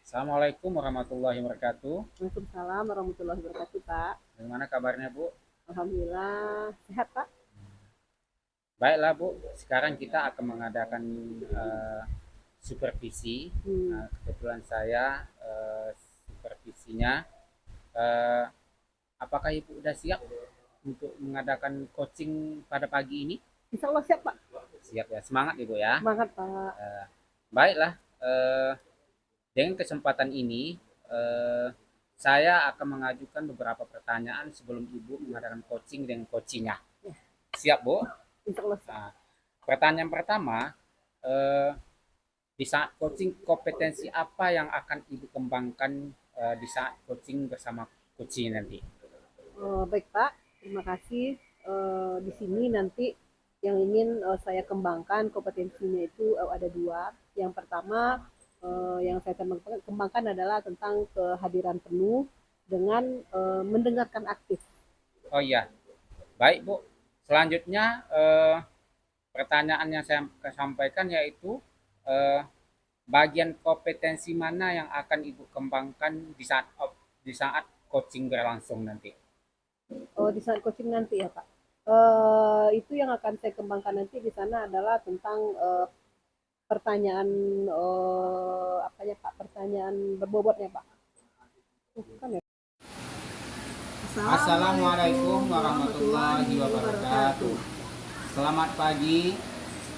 Assalamualaikum warahmatullahi wabarakatuh. Waalaikumsalam warahmatullahi wabarakatuh, Pak. Bagaimana kabarnya, Bu? Alhamdulillah sehat, Pak. Baiklah, Bu. Sekarang kita akan mengadakan supervisi. Hmm. Kebetulan saya supervisinya. Eh, apakah Ibu sudah siap untuk mengadakan coaching pada pagi ini? Insya Allah siap, Pak. Siap ya, semangat Ibu ya. Semangat, Pak. Eh, baiklah, dengan kesempatan ini eh, saya akan mengajukan beberapa pertanyaan sebelum Ibu mengadakan coaching dengan coachingnya. Ya, Siap, Bu? insya Allah siap. Nah, pertanyaan pertama, eh, di saat coaching kompetensi apa yang akan Ibu kembangkan di saat coaching bersama coaching nanti? Baik, Pak. Terima kasih. Di sini nanti yang ingin saya kembangkan kompetensinya itu ada dua. Yang pertama yang saya kembangkan adalah tentang kehadiran penuh dengan mendengarkan aktif. Oh iya, baik Bu. Selanjutnya pertanyaan yang saya sampaikan yaitu eh, bagian kompetensi mana yang akan Ibu kembangkan di saat coaching berlangsung nanti? Di saat coaching nanti ya, Pak. Itu yang akan saya kembangkan nanti di sana adalah tentang pertanyaan apa ya, Pak? Pertanyaan berbobotnya, Pak. Bukan ya? Assalamualaikum Assalamualaikum warahmatullahi warahmatullahi wabarakatuh. wabarakatuh. Selamat pagi.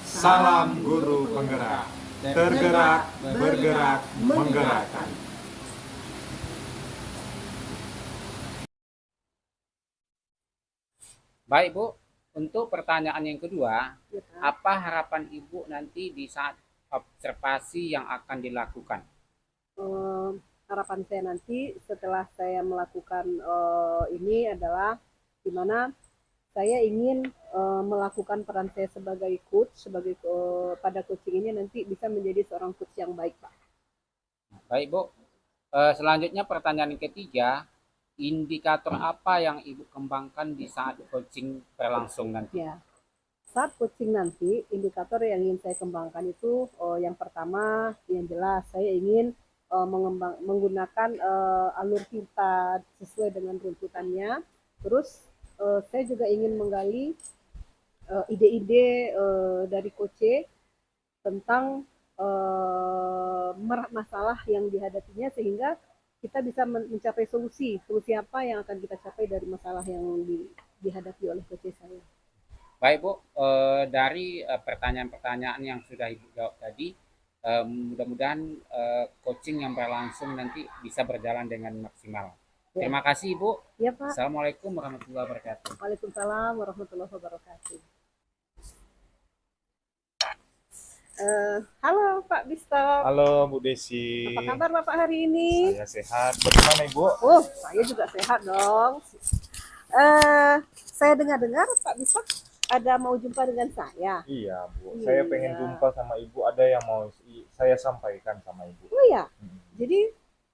Salam Salam guru penggerak, Tergerak, tergerak, bergerak, bergerak, menggerakkan. Baik Bu, untuk pertanyaan yang kedua, Ya, Pak. apa harapan Ibu nanti di saat observasi yang akan dilakukan? Eh, Harapan saya nanti setelah saya melakukan ini adalah di mana saya ingin melakukan peran saya sebagai coach, sebagai pada coaching ini nanti bisa menjadi seorang coach yang baik, Pak. Baik Bu, selanjutnya pertanyaan yang ketiga, indikator apa yang Ibu kembangkan di saat coaching berlangsung nanti? Ya, saat coaching nanti, indikator yang ingin saya kembangkan itu yang pertama, yang jelas saya ingin menggunakan alur cerita sesuai dengan runtutannya. Terus saya juga ingin menggali ide-ide dari coach tentang masalah yang dihadapinya sehingga kita bisa mencapai solusi. Solusi apa yang akan kita capai dari masalah yang dihadapi oleh coach saya. Baik Bu, dari pertanyaan-pertanyaan yang sudah Ibu jawab tadi, mudah-mudahan coaching yang berlangsung nanti bisa berjalan dengan maksimal. Ya, Terima kasih Ibu. ya Pak. Assalamualaikum warahmatullahi wabarakatuh. Waalaikumsalam warahmatullahi wabarakatuh. Halo Pak Bisto, Halo Bu Desi, apa kabar Bapak hari ini? saya sehat. Bagaimana Ibu? Oh, saya juga sehat dong. Saya dengar-dengar Pak Bisto ada mau jumpa dengan saya. Iya Bu, saya pengen Iya. jumpa sama Ibu. Ada yang mau saya sampaikan sama Ibu. Oh ya, Hmm. jadi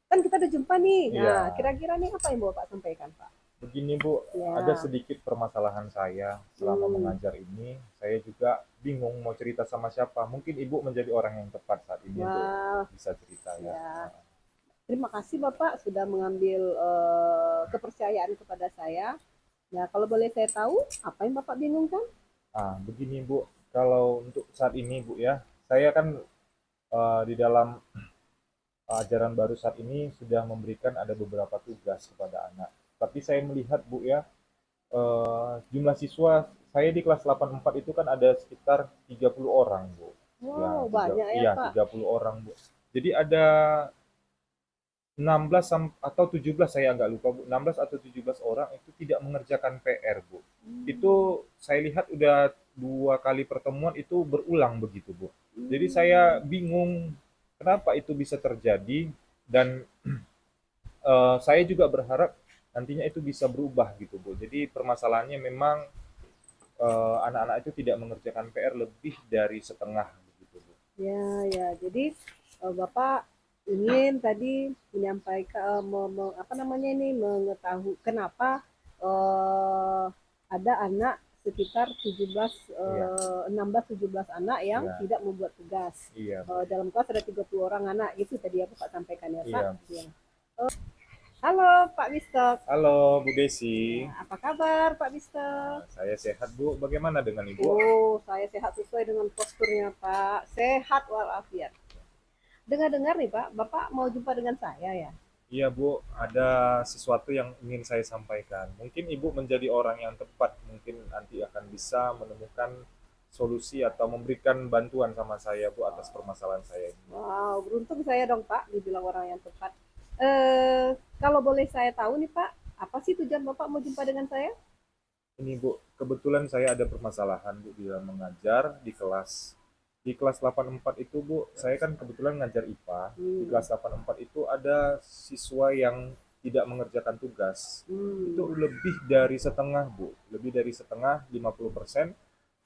kan kita udah jumpa nih. Nah, Iya, kira-kira nih apa yang Bapak sampaikan, Pak? begini Bu, ada Ya. sedikit permasalahan saya selama Hmm. mengajar ini. Saya juga bingung mau cerita sama siapa. Mungkin Ibu menjadi orang yang tepat saat ini untuk Wah, bisa cerita ya. ya. Terima kasih Bapak sudah mengambil kepercayaan kepada saya. Ya, kalau boleh saya tahu, apa yang Bapak bingungkan? Begini Bu, kalau untuk saat ini Bu ya, saya kan di dalam ajaran baru saat ini sudah memberikan ada beberapa tugas kepada anak. Tapi saya melihat Bu ya, jumlah siswa saya di kelas 84 itu kan ada sekitar 30 orang Bu. Ya, Wow, banyak ya iya Pak. 30 orang Bu. Jadi ada 16 atau 17 saya agak lupa Bu. 16 atau 17 orang itu tidak mengerjakan PR Bu. Itu Hmm. saya lihat udah dua kali pertemuan itu berulang begitu Bu. Jadi saya Hmm. bingung kenapa itu bisa terjadi dan saya juga berharap nantinya itu bisa berubah gitu Bu. Jadi permasalahannya memang anak-anak itu tidak mengerjakan PR lebih dari setengah begitu Bu. Ya, ya. Jadi Bapak ingin tadi menyampaikan apa namanya ini mengetahui kenapa eh, ada anak sekitar 17 Iya, 16-17 anak yang iya, tidak membuat tugas. iya, Bu. Dalam kelas ada 30 orang anak, itu tadi ya Bapak sampaikan ya Pak. Iya. Ya. Halo Pak Mister. Halo Bu Desi. Ya, apa kabar Pak Mister? Saya sehat Bu. Bagaimana dengan Ibu? Oh, saya sehat sesuai dengan posturnya Pak. Sehat walafiat. Dengar-dengar nih Pak, Bapak mau jumpa dengan saya ya? Iya Bu, ada sesuatu yang ingin saya sampaikan. Mungkin Ibu menjadi orang yang tepat. Mungkin nanti akan bisa menemukan solusi atau memberikan bantuan sama saya Bu atas permasalahan saya ini. Wow, beruntung saya dong Pak, dibilang orang yang tepat. Kalau boleh saya tahu nih Pak, apa sih tujuan Bapak mau jumpa dengan saya? Ini Bu, kebetulan saya ada permasalahan Bu di dalam mengajar di kelas. Di kelas 84 itu Bu, saya kan kebetulan ngajar IPA. Di Hmm, kelas 84 itu ada siswa yang tidak mengerjakan tugas. Itu hmm, lebih dari setengah Bu, lebih dari setengah 50%,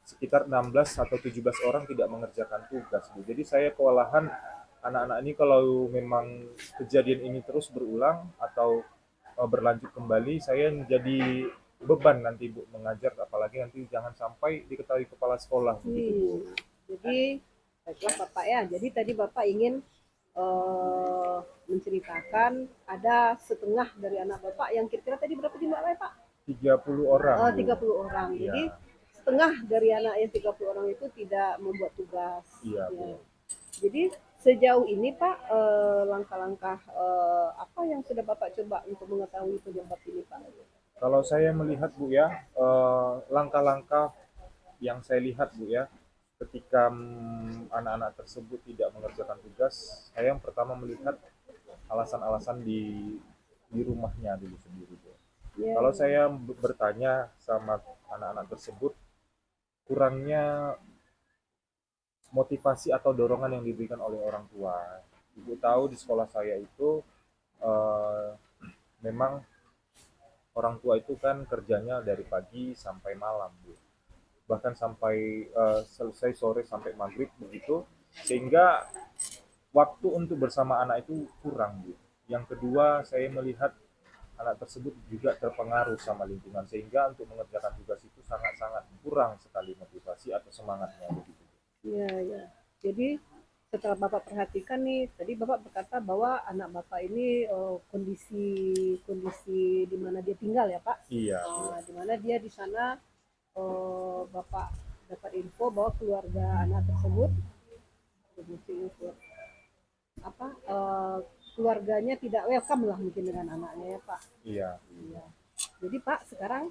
sekitar 16 atau 17 orang tidak mengerjakan tugas Bu. Jadi saya kewalahan anak-anak ini kalau memang kejadian ini terus berulang atau berlanjut kembali, saya menjadi beban nanti Bu mengajar, apalagi nanti jangan sampai diketahui kepala sekolah begitu Bu. hmm. Jadi, baiklah Bapak ya. Jadi tadi Bapak ingin eh, menceritakan ada setengah dari anak Bapak yang kira-kira tadi berapa jumlahnya Pak? 30 orang Bu. 30 orang. Iya, Jadi setengah dari anak yang 30 orang itu tidak membuat tugas. iya Bu. Ya. Jadi sejauh ini Pak, langkah-langkah apa yang sudah Bapak coba untuk mengetahui penyebab ini Pak? Kalau saya melihat Bu ya, langkah-langkah yang saya lihat Bu ya, ketika anak-anak tersebut tidak mengerjakan tugas, saya yang pertama melihat alasan-alasan di rumahnya dulu sendiri Bu. Ya, Kalau saya bertanya sama anak-anak tersebut, kurangnya motivasi atau dorongan yang diberikan oleh orang tua. Ibu tahu di sekolah saya itu eh, memang orang tua itu kan kerjanya dari pagi sampai malam, Bu. Bahkan sampai selesai sore sampai maghrib begitu, sehingga waktu untuk bersama anak itu kurang, Bu. Yang kedua, saya melihat anak tersebut juga terpengaruh sama lingkungan, sehingga untuk mengerjakan tugas itu sangat-sangat kurang sekali motivasi atau semangatnya begitu. ya, ya. Jadi setelah Bapak perhatikan nih, tadi Bapak berkata bahwa anak Bapak ini kondisi kondisi di mana dia tinggal ya Pak, Iya, Bu. Di mana dia di sana Bapak dapat info bahwa keluarga anak tersebut kondisi apa keluarganya tidak welcome lah mungkin dengan anaknya ya Pak. Iya. Iya. Jadi Pak sekarang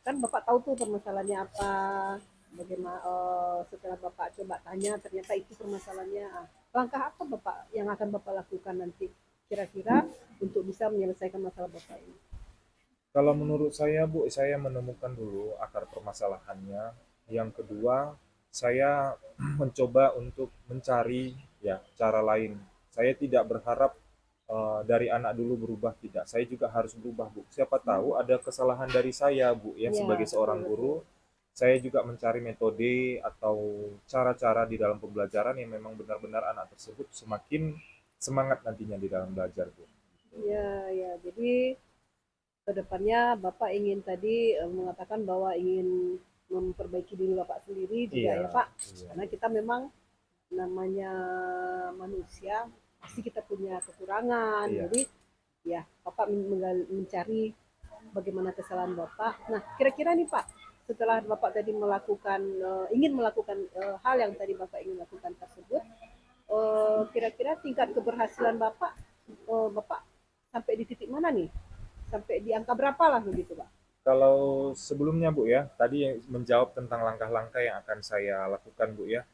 kan Bapak tahu tuh permasalahannya apa, bagaimana setelah Bapak coba tanya ternyata itu permasalahannya. Langkah apa Bapak yang akan Bapak lakukan nanti kira-kira untuk bisa menyelesaikan masalah Bapak ini? Kalau menurut saya, Bu, saya menemukan dulu akar permasalahannya. Yang kedua, saya mencoba untuk mencari ya cara lain. Saya tidak berharap dari anak dulu berubah, tidak. Saya juga harus berubah, Bu. Siapa tahu ada kesalahan dari saya, Bu, ya Ya, sebagai betul seorang betul. guru. Saya juga mencari metode atau cara-cara di dalam pembelajaran yang memang benar-benar anak tersebut semakin semangat nantinya di dalam belajar, Bu. Ya, ya. Jadi kedepannya Bapak ingin tadi mengatakan bahwa ingin memperbaiki diri Bapak sendiri juga Iya, ya Pak, iya, karena kita memang namanya manusia pasti kita punya kekurangan. iya. Jadi ya Bapak mencari bagaimana kesalahan Bapak. Nah kira-kira nih Pak, setelah Bapak tadi melakukan ingin melakukan hal yang tadi Bapak ingin lakukan tersebut, kira-kira tingkat keberhasilan Bapak, Bapak sampai di titik mana nih? Sampai di angka berapa lah begitu Pak? Kalau sebelumnya Bu ya, tadi menjawab tentang langkah-langkah yang akan saya lakukan Bu ya.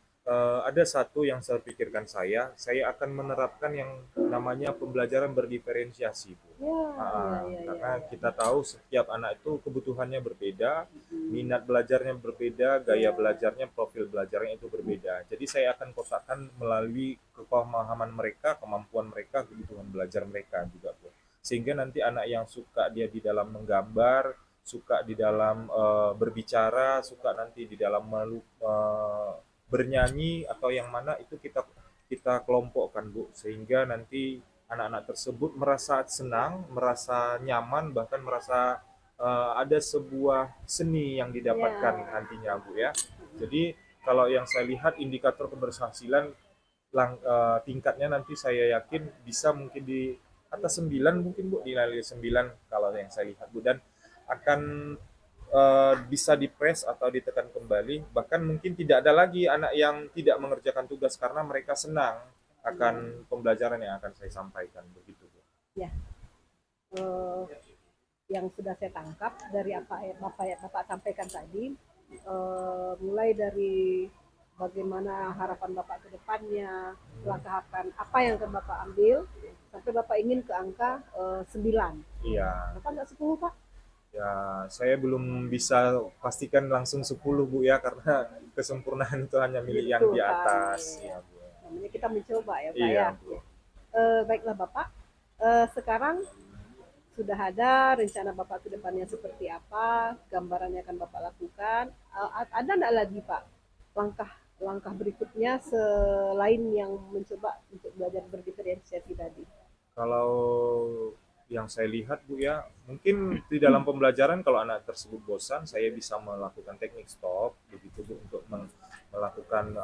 Ada satu yang saya pikirkan, saya akan menerapkan yang namanya pembelajaran berdiferensiasi Bu. Ya, ya, ya, ya, Karena ya. kita tahu setiap anak itu kebutuhannya berbeda, Hmm. minat belajarnya berbeda, gaya Ya, belajarnya, profil belajarnya itu berbeda. Jadi saya akan kotakkan melalui kepemahaman mereka, kemampuan mereka, kebutuhan belajar mereka juga Bu. Sehingga nanti anak yang suka dia di dalam menggambar, suka di dalam berbicara, suka nanti di dalam bernyanyi atau yang mana itu kita kita kelompokkan Bu, sehingga nanti anak-anak tersebut merasa senang, merasa nyaman, bahkan merasa ada sebuah seni yang didapatkan Ya. nantinya Bu ya. Jadi kalau yang saya lihat indikator keberhasilan tingkatnya nanti saya yakin bisa mungkin di atas 9 mungkin Bu, di nilai 9 kalau yang saya lihat Bu, dan akan bisa dipres atau ditekan kembali, bahkan mungkin tidak ada lagi anak yang tidak mengerjakan tugas karena mereka senang akan pembelajaran yang akan saya sampaikan begitu Bu. Ya. Eh, yang sudah saya tangkap dari apa yang Bapak sampaikan tadi, mulai dari bagaimana harapan Bapak ke depannya, langkah apa yang akan Bapak ambil, sampai Bapak ingin ke angka 9. Iya. Bapak nggak 10, Pak? Ya, saya belum bisa pastikan langsung 10 Bu ya, karena kesempurnaan itu hanya milik yang Gitu di kan. atas. Ya, Bu. Namanya kita mencoba ya, Pak Iya, ya. Bu. Baiklah Bapak, sekarang sudah ada rencana Bapak ke depannya seperti apa, gambarannya akan Bapak lakukan. Ada nggak lagi Pak langkah berikutnya selain yang mencoba untuk belajar berdiferensiasi tadi? Kalau yang saya lihat Bu ya, mungkin di dalam pembelajaran kalau anak tersebut bosan, saya bisa melakukan teknik stop begitu Bu, untuk melakukan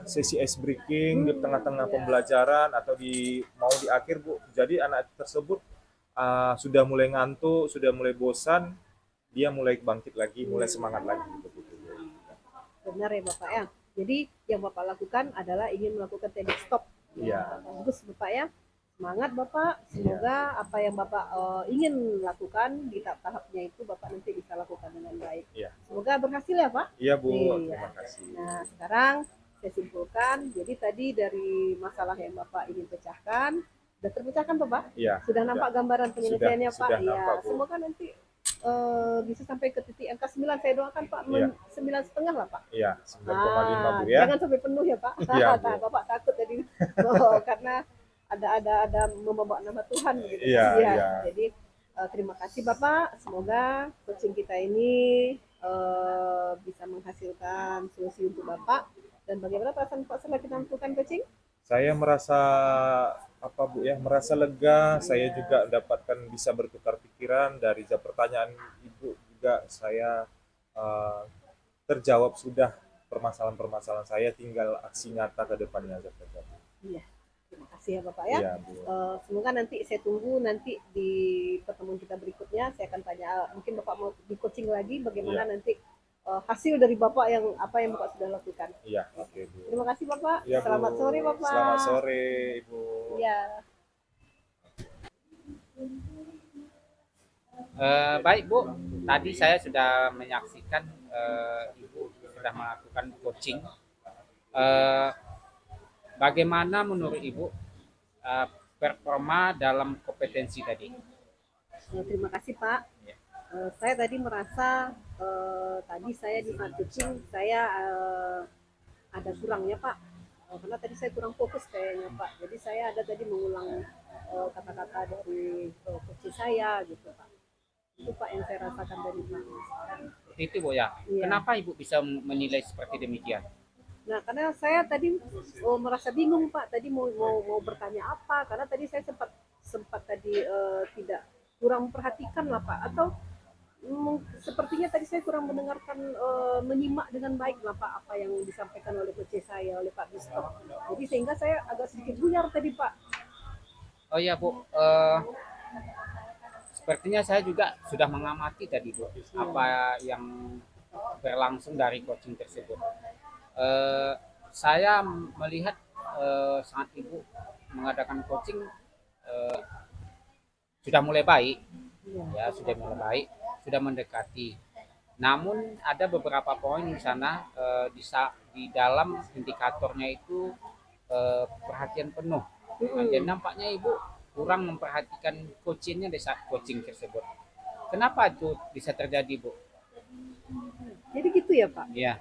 sesi ice breaking di tengah-tengah Ya. pembelajaran atau mau di akhir Bu. Jadi anak tersebut sudah mulai ngantuk, sudah mulai bosan, dia mulai bangkit lagi, mulai semangat lagi begitu Bu. Benar ya Bapak ya. Jadi yang Bapak lakukan adalah ingin melakukan teknik stop. Iya. Ya, bagus Bapak ya. Semangat Bapak. Semoga Iya. apa yang Bapak ingin lakukan di tahap-tahapnya itu Bapak nanti bisa lakukan dengan baik. Iya. Semoga berhasil ya Pak. Iya Bu, Iya. terima kasih. Nah sekarang saya simpulkan. Jadi tadi dari masalah yang Bapak ingin pecahkan, sudah terpecahkan Bapak? Iya. Sudah nampak gambaran penyelesaiannya Pak? Sudah Iya. nampak, Bu. Semoga nanti bisa sampai ke titik angka 9. Saya doakan Pak, Iya. 9,5 lah Pak. Iya, 9,5 Bu ya. Jangan sampai penuh ya Pak. Iya, Bu. Bapak takut tadi karena ada membawa nama Tuhan gitu. Iya, iya. Jadi terima kasih Bapak. Semoga coaching kita ini bisa menghasilkan solusi untuk Bapak. Dan bagaimana perasaan Pak setelah kita melakukan coaching? Saya merasa Bu ya, merasa lega. Saya juga dapatkan bisa bertukar pikiran dari pertanyaan Ibu juga. Saya eh, terjawab sudah permasalahan-permasalahan saya, tinggal aksi nyata ke depannya saja. Iya. Terima kasih ya Bapak ya. Iya, Bu. Semoga nanti saya tunggu nanti di pertemuan kita berikutnya. Saya akan tanya, mungkin Bapak mau di coaching lagi bagaimana nanti hasil dari Bapak yang apa yang Bapak sudah lakukan. Iya, oke Bu. Terima kasih Bapak. Iya, Bu. Selamat sore Bapak. Selamat sore Ibu. Iya. Baik Bu, tadi saya sudah menyaksikan Ibu sudah melakukan coaching. Bagaimana menurut Ibu performa dalam kompetensi tadi? Terima kasih Pak. Ya. Saya tadi merasa tadi saya di coaching saya ada kurangnya Pak. Karena tadi saya kurang fokus kayaknya Pak. Jadi saya ada tadi mengulang kata-kata dari coach saya gitu Pak. Itu Pak yang saya rasakan dari Pak. Itu Bu ya. Iya. Kenapa Ibu bisa menilai seperti demikian? Nah, karena saya tadi merasa bingung Pak. Tadi mau bertanya apa? Karena tadi saya sempat tadi tidak kurang memperhatikan lah Pak. Atau sepertinya tadi saya kurang mendengarkan menyimak dengan baik lah Pak apa yang disampaikan oleh coach saya, oleh Pak Gusto. Jadi sehingga saya agak sedikit buyar tadi Pak. Oh iya Bu, sepertinya saya juga sudah mengamati tadi Bu apa yang berlangsung dari coaching tersebut. Saya melihat saat Ibu mengadakan coaching sudah mulai baik, ya sudah mulai baik, sudah mendekati. Namun ada beberapa poin di sana di dalam indikatornya itu perhatian penuh. Dan nampaknya Ibu kurang memperhatikan coachingnya di saat coaching tersebut. Kenapa itu bisa terjadi Bu? Jadi gitu ya Pak? Iya.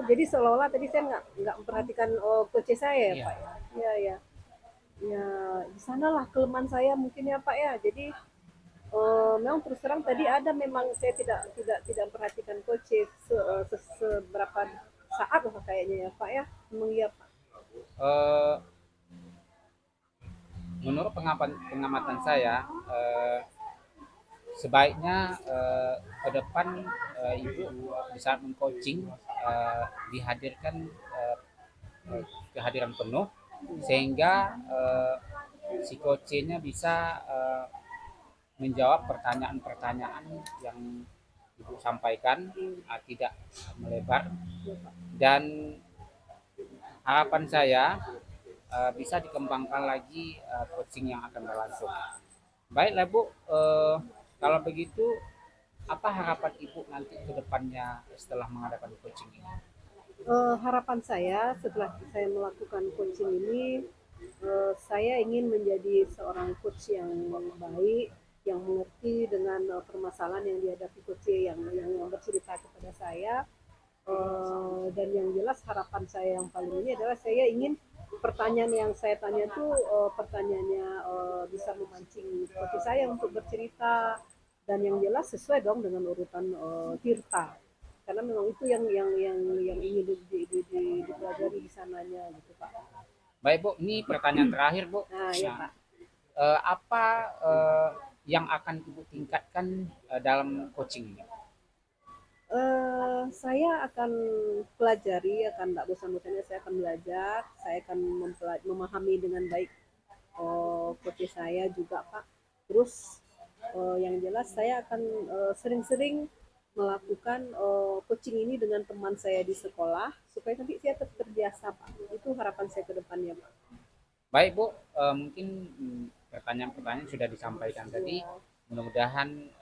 Jadi seolah-olah tadi saya nggak memperhatikan coach saya ya Iya. Pak ya. Iya ya. Ya di sanalah kelemahan saya mungkin ya Pak ya. Jadi memang terus terang tadi ada memang saya tidak memperhatikan coach seberapa saat lah kayaknya ya Pak ya. Memang iya Pak. menurut pengamatan saya, sebaiknya ke depan ibu di saat mengcoaching dihadirkan kehadiran penuh sehingga si coachnya bisa menjawab pertanyaan-pertanyaan yang ibu sampaikan, tidak melebar, dan harapan saya bisa dikembangkan lagi coaching yang akan berlangsung. Baiklah Bu, kalau begitu apa harapan Ibu nanti ke depannya setelah mengadakan coaching ini? Harapan saya setelah saya melakukan coaching ini, saya ingin menjadi seorang coach yang baik, yang mengerti dengan permasalahan yang dihadapi coach yang bercerita kepada saya. Dan yang jelas harapan saya yang paling ini adalah saya ingin pertanyaan yang saya tanya itu pertanyaannya bisa memancing coach saya untuk bercerita, dan yang jelas sesuai dong dengan urutan Tirta, karena memang itu yang ingin dipelajari di sananya gitu Pak. Baik Bu, ini pertanyaan terakhir Bu. Nah ya Nah, Pak. apa yang akan Ibu tingkatkan dalam coaching ini? Saya akan pelajari, akan tidak bosan-bosannya saya akan belajar, saya akan memahami dengan baik coach saya juga Pak. Terus yang jelas saya akan sering-sering melakukan coaching ini dengan teman saya di sekolah supaya nanti saya terbiasa Pak. Itu harapan saya ke depannya Pak. Baik Bu, mungkin pertanyaan-pertanyaan sudah disampaikan tadi. Ya. Mudah-mudahan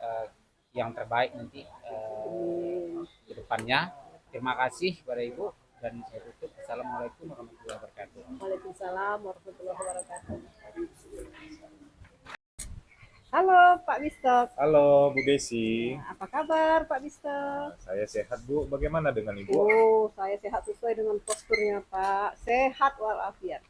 yang terbaik nanti ke depannya. Terima kasih kepada Ibu dan saya tutup. Assalamualaikum warahmatullahi wabarakatuh. Waalaikumsalam warahmatullahi wabarakatuh. Halo Pak Mister. Halo Bu Desi. Apa kabar Pak Mister? Saya sehat Bu. Bagaimana dengan Ibu? Oh, saya sehat sesuai dengan posturnya Pak. Sehat walafiat.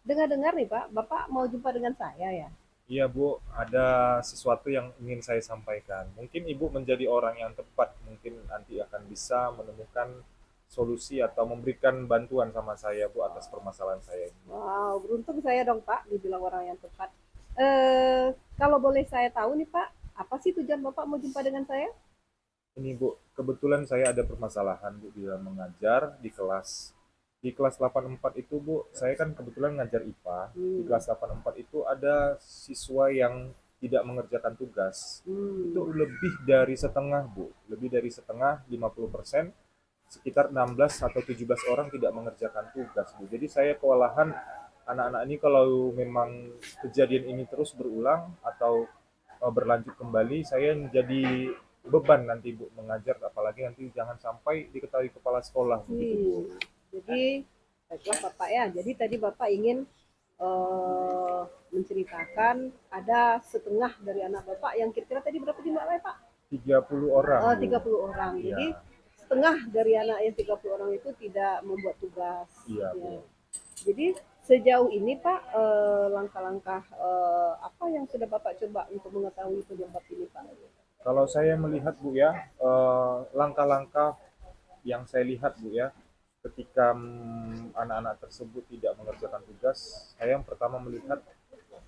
Dengar-dengar nih Pak, Bapak mau jumpa dengan saya ya? Iya Bu, ada sesuatu yang ingin saya sampaikan. Mungkin Ibu menjadi orang yang tepat. Mungkin nanti akan bisa menemukan solusi atau memberikan bantuan sama saya Bu atas permasalahan saya ini. Wow, beruntung saya dong Pak, dibilang orang yang tepat. Kalau boleh saya tahu nih Pak, apa sih tujuan Bapak mau jumpa dengan saya? Ini Bu, kebetulan saya ada permasalahan Bu di dalam mengajar di kelas. Di kelas 84 itu Bu, saya kan kebetulan ngajar IPA. Di kelas 84 itu ada siswa yang tidak mengerjakan tugas. Itu lebih dari setengah Bu, lebih dari setengah, 50%, sekitar 16 atau 17 orang tidak mengerjakan tugas Bu. Jadi saya kewalahan anak-anak ini kalau memang kejadian ini terus berulang atau berlanjut kembali, saya menjadi beban nanti Bu mengajar, apalagi nanti jangan sampai diketahui kepala sekolah begitu Bu. Jadi baiklah Bapak ya. Jadi tadi Bapak ingin menceritakan ada setengah dari anak Bapak yang kira-kira tadi berapa jumlahnya Pak? 30 orang. Oh, Bu. 30 orang. Iya. Jadi setengah dari anak yang 30 orang itu tidak membuat tugas. Iya, Ya. Bu. Jadi sejauh ini Pak, langkah-langkah apa yang sudah Bapak coba untuk mengetahui penyebab ini Pak? Kalau saya melihat Bu ya, langkah-langkah yang saya lihat Bu ya, ketika anak-anak tersebut tidak mengerjakan tugas, saya yang pertama melihat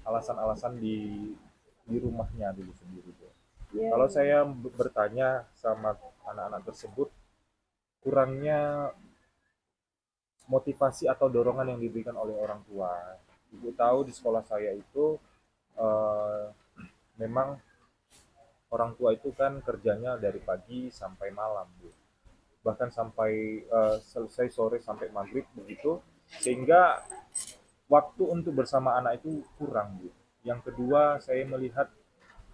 alasan-alasan di rumahnya dulu sendiri Bu. Ya. Kalau saya bertanya sama anak-anak tersebut, kurangnya motivasi atau dorongan yang diberikan oleh orang tua. Ibu tahu di sekolah saya itu memang orang tua itu kan kerjanya dari pagi sampai malam Bu. Bahkan sampai selesai sore sampai maghrib begitu, sehingga waktu untuk bersama anak itu kurang Bu. Yang kedua, saya melihat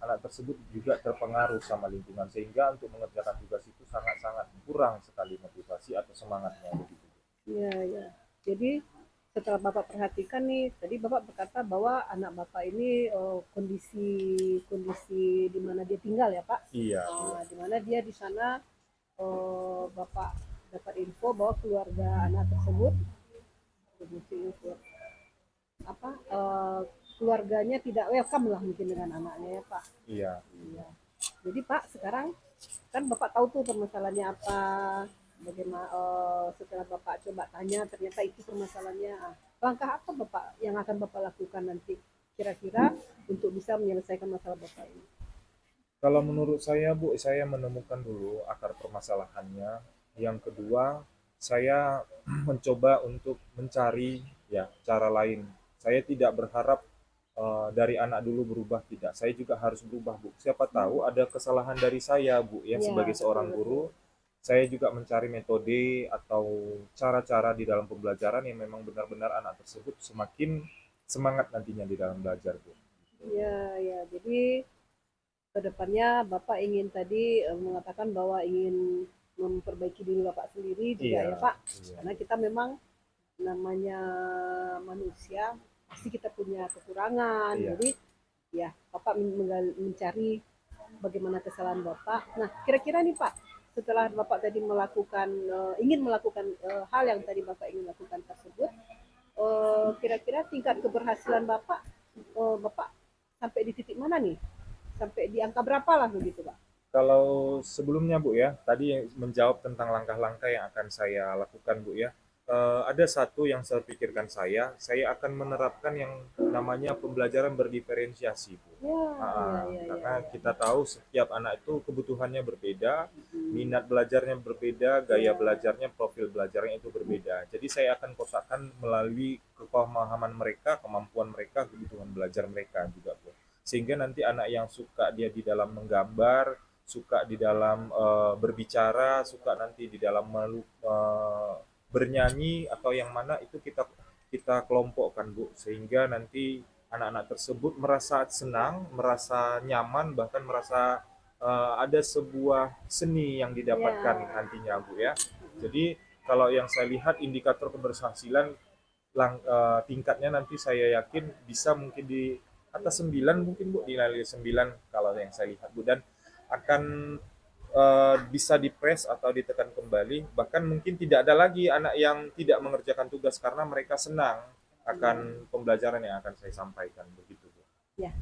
anak tersebut juga terpengaruh sama lingkungan, sehingga untuk mengerjakan tugas itu sangat-sangat kurang sekali motivasi atau semangatnya begitu. Iya, ya. Jadi setelah Bapak perhatikan nih, tadi Bapak berkata bahwa anak Bapak ini kondisi di mana dia tinggal ya Pak? Iya. Di mana dia di sana Bapak dapat info bahwa keluarga anak tersebut apa keluarganya tidak welcome lah mungkin dengan anaknya ya Pak. Iya. Iya. Jadi Pak sekarang kan Bapak tahu tuh permasalahannya apa, bagaimana setelah Bapak coba tanya ternyata itu permasalahannya. Langkah apa Bapak yang akan Bapak lakukan nanti kira-kira untuk bisa menyelesaikan masalah Bapak ini? Kalau menurut saya, Bu, saya menemukan dulu akar permasalahannya. Yang kedua, saya mencoba untuk mencari ya cara lain. Saya tidak berharap dari anak dulu berubah, tidak. Saya juga harus berubah, Bu. Siapa tahu ada kesalahan dari saya, Bu, ya Ya, sebagai seorang betul-betul. guru. Saya juga mencari metode atau cara-cara di dalam pembelajaran yang memang benar-benar anak tersebut semakin semangat nantinya di dalam belajar, Bu. Ya, ya. Jadi kedepannya Bapak ingin tadi mengatakan bahwa ingin memperbaiki diri Bapak sendiri juga Iya, ya Pak, iya, karena kita memang namanya manusia pasti kita punya kekurangan. iya. Jadi ya Bapak mencari bagaimana kesalahan Bapak. Nah kira-kira nih Pak, setelah Bapak tadi melakukan ingin melakukan hal yang tadi Bapak ingin lakukan tersebut, kira-kira tingkat keberhasilan Bapak, Bapak sampai di titik mana nih? Sampai di angka berapa lah begitu Pak? Kalau sebelumnya Bu ya, tadi menjawab tentang langkah-langkah yang akan saya lakukan Bu ya. Ada satu yang saya pikirkan saya akan menerapkan yang namanya pembelajaran berdiferensiasi Bu. Ya, ya, ya, ya, Karena ya. kita tahu setiap anak itu kebutuhannya berbeda, Hmm. minat belajarnya berbeda, gaya Ya, belajarnya, profil belajarnya itu berbeda. Jadi saya akan kotakkan melalui kepemahaman mereka, kemampuan mereka, kebutuhan belajar mereka juga Bu. Sehingga nanti anak yang suka dia di dalam menggambar, suka di dalam berbicara, suka nanti di dalam bernyanyi atau yang mana itu kita kita kelompokkan Bu, sehingga nanti anak-anak tersebut merasa senang, merasa nyaman, bahkan merasa ada sebuah seni yang didapatkan ya. nantinya Bu ya. Jadi kalau yang saya lihat indikator keberhasilan tingkatnya nanti saya yakin bisa mungkin di atas 9 mungkin Bu, di nilai 9 kalau yang saya lihat Bu, dan akan bisa dipres atau ditekan kembali, bahkan mungkin tidak ada lagi anak yang tidak mengerjakan tugas karena mereka senang akan pembelajaran yang akan saya sampaikan begitu Bu. Ya,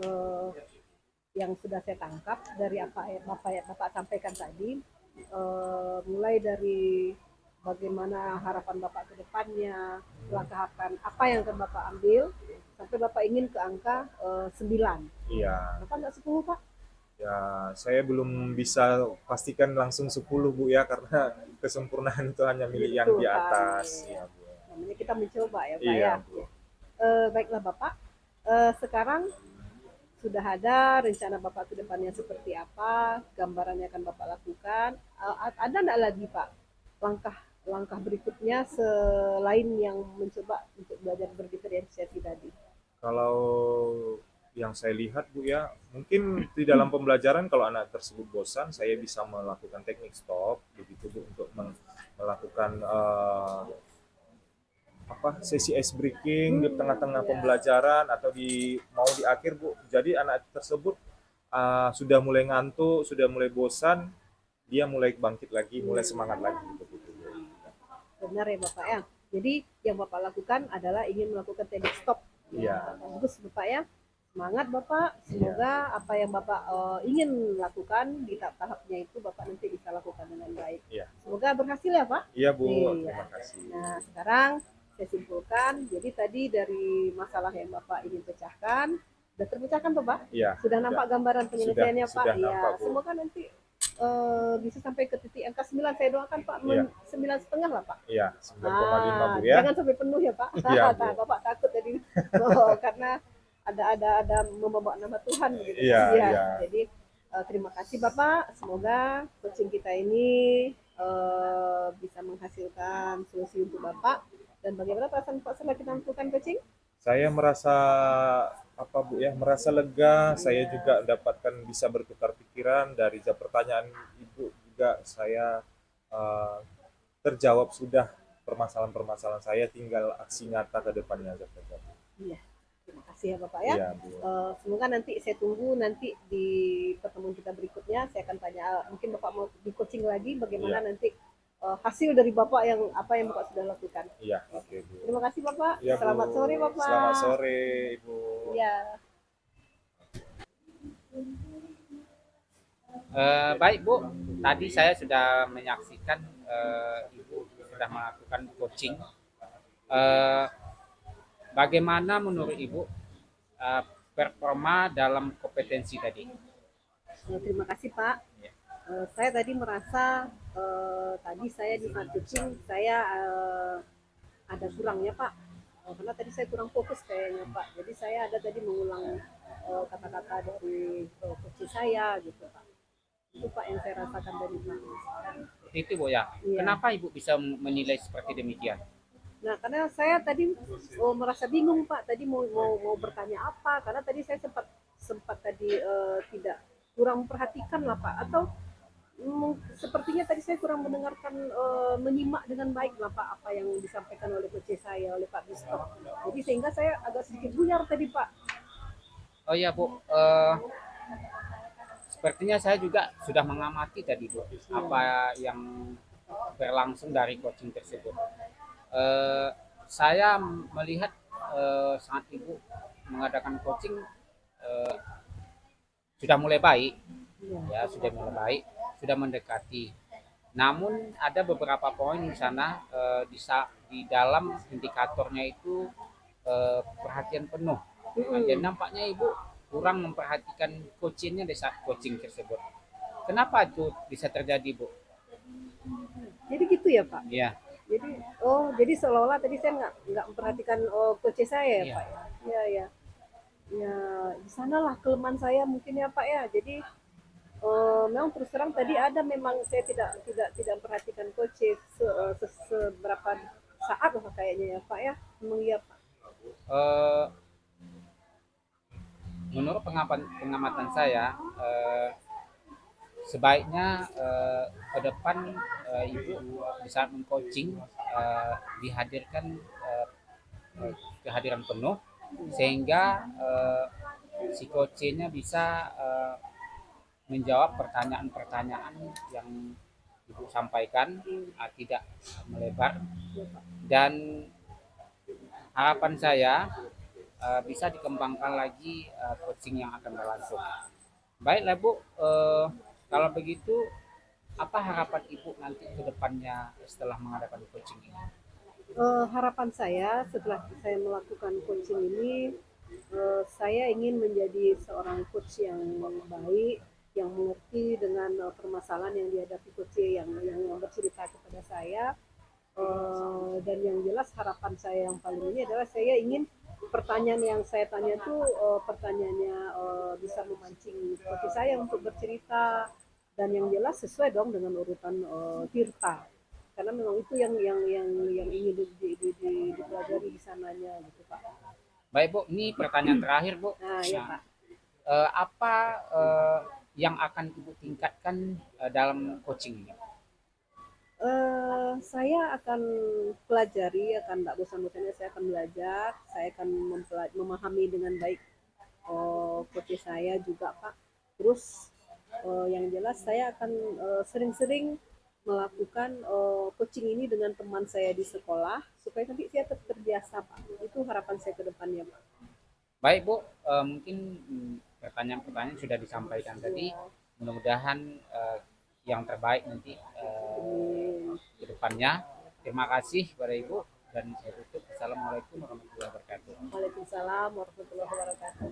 eh, yang sudah saya tangkap dari apa yang Bapak sampaikan tadi, mulai dari bagaimana harapan Bapak ke depannya, langkah apa yang akan Bapak ambil, sampai Bapak ingin ke angka 9. Iya, Bapak nggak 10 Pak? ya saya belum bisa pastikan langsung 10 Bu ya, karena kesempurnaan itu hanya milik yang Betul di kan, atas ya. ya Bu. Namanya kita mencoba ya Pak Iya ya. Bu. Baiklah Bapak, sekarang sudah ada rencana Bapak ke depannya seperti apa, gambarannya akan Bapak lakukan. Ada enggak lagi Pak langkah-langkah berikutnya selain yang mencoba untuk belajar berdiferensiasi tadi? Kalau yang saya lihat Bu ya, mungkin di dalam pembelajaran kalau anak tersebut bosan, saya bisa melakukan teknik stop begitu Bu, untuk melakukan sesi ice breaking di tengah-tengah Ya, pembelajaran atau mau di akhir Bu. Jadi anak tersebut sudah mulai ngantuk, sudah mulai bosan, dia mulai bangkit lagi, mulai semangat lagi begitu Bu. benar ya Bapak ya. Jadi yang Bapak lakukan adalah ingin melakukan teknik stop. Iya, Ya, bagus Bapak ya. Semangat Bapak. iya, Semoga apa yang Bapak ingin lakukan di tahap-tahapnya itu Bapak nanti bisa lakukan dengan baik. iya. Semoga berhasil ya Pak. Iya Bu, Iya. terima kasih. Nah, sekarang saya simpulkan, jadi tadi dari masalah yang Bapak ingin pecahkan, sudah terpecahkan Tuh Pak? Iya, Sudah nampak gambaran penyelesaiannya Pak? sudah Iya, nampak Bu. semoga nanti bisa sampai ke titik angka 9. Saya doakan Pak, Iya, 9,5 lah Pak. iya, 9,5 Bu ya. Jangan sampai penuh ya Pak. Iya Bu. Bapak takut tadi karena ada membawa nama Tuhan gitu. Iya, Ya, iya. jadi terima kasih Bapak. Semoga coaching kita ini bisa menghasilkan solusi untuk Bapak. Dan bagaimana perasaan Pak setelah kita melakukan coaching? Saya merasa Bu ya, merasa lega. Saya Iya. juga dapatkan bisa bertukar pikiran dari pertanyaan Ibu juga saya eh, terjawab sudah permasalahan-permasalahan saya, tinggal aksi nyata ke depannya saja. Iya. Terima kasih ya Bapak ya. Iya Bu. Semoga nanti saya tunggu nanti di pertemuan kita berikutnya saya akan tanya mungkin Bapak mau di coaching lagi bagaimana Iya. nanti hasil dari Bapak yang apa yang Bapak sudah lakukan. Iya, oke Bu. Terima kasih Bapak. Iya, Bu. Selamat sore Bapak. Selamat sore Ibu. Iya. Baik Bu, tadi saya sudah menyaksikan Ibu sudah melakukan coaching. Eh, Bagaimana menurut Ibu performa dalam kompetensi tadi. Terima kasih Pak. Ya. Saya tadi merasa tadi saya di marketing saya ada kurangnya Pak. Karena tadi saya kurang fokus kayaknya Pak. Jadi saya ada tadi mengulang kata-kata dari coach saya gitu Pak. Itu Pak yang saya rasakan dari Pak. Itu Bu ya. Iya. Kenapa Ibu bisa menilai seperti demikian? Nah, karena saya tadi merasa bingung Pak. Tadi mau bertanya apa? Karena tadi saya sempat tadi tidak kurang memperhatikan lah Pak. Atau sepertinya tadi saya kurang mendengarkan menyimak dengan baik lah Pak apa yang disampaikan oleh coach saya, oleh Pak Bisto. Jadi sehingga saya agak sedikit buyar tadi Pak. Oh iya Bu, sepertinya saya juga sudah mengamati tadi Bu apa yang berlangsung dari coaching tersebut. Saya melihat saat Ibu mengadakan coaching sudah mulai baik, ya sudah mulai baik, sudah mendekati. Namun ada beberapa poin di sana di dalam indikatornya itu perhatian penuh. Dan nampaknya Ibu kurang memperhatikan coachingnya di saat coaching tersebut. Kenapa itu bisa terjadi Bu? Jadi gitu ya Pak. Iya. Jadi seolah-olah tadi saya nggak memperhatikan coach saya ya Iya. Pak ya. Iya ya. Ya di sanalah kelemahan saya mungkin ya Pak ya. Jadi memang terus terang tadi ada memang saya tidak memperhatikan coach seberapa saat lah kayaknya ya Pak ya. Memang iya Pak. Eh, Menurut pengamatan saya, sebaiknya ke depan Ibu di saat mengcoaching dihadirkan kehadiran penuh sehingga si coachnya bisa menjawab pertanyaan-pertanyaan yang Ibu sampaikan, tidak melebar, dan harapan saya bisa dikembangkan lagi coaching yang akan berlangsung. Baiklah Bu, kalau begitu apa harapan Ibu nanti ke depannya setelah mengadakan coaching ini? Harapan saya setelah saya melakukan coaching ini, saya ingin menjadi seorang coach yang baik, yang mengerti dengan permasalahan yang dihadapi coach yang bercerita kepada saya. Dan yang jelas harapan saya yang paling ini adalah saya ingin pertanyaan yang saya tanya itu pertanyaannya bisa memancing coach saya untuk bercerita, dan yang jelas sesuai dong dengan urutan Tirta, karena memang itu yang ingin dipelajari di sananya gitu Pak. Baik Bu, ini pertanyaan terakhir Bu. Nah ya Pak. Apa yang akan Ibu tingkatkan dalam coaching ini? Saya akan pelajari, akan tidak bosan-bosannya saya akan belajar, saya akan memahami dengan baik coach saya juga Pak. Terus yang jelas saya akan sering-sering melakukan coaching ini dengan teman saya di sekolah supaya nanti saya tetap terbiasa Pak. Itu harapan saya ke depannya Pak. Baik Bu, mungkin pertanyaan-pertanyaan sudah disampaikan tadi. Mudah-mudahan yang terbaik nanti ke depannya. Terima kasih kepada Ibu dan saya tutup. Assalamualaikum warahmatullahi wabarakatuh. Waalaikumsalam warahmatullahi wabarakatuh.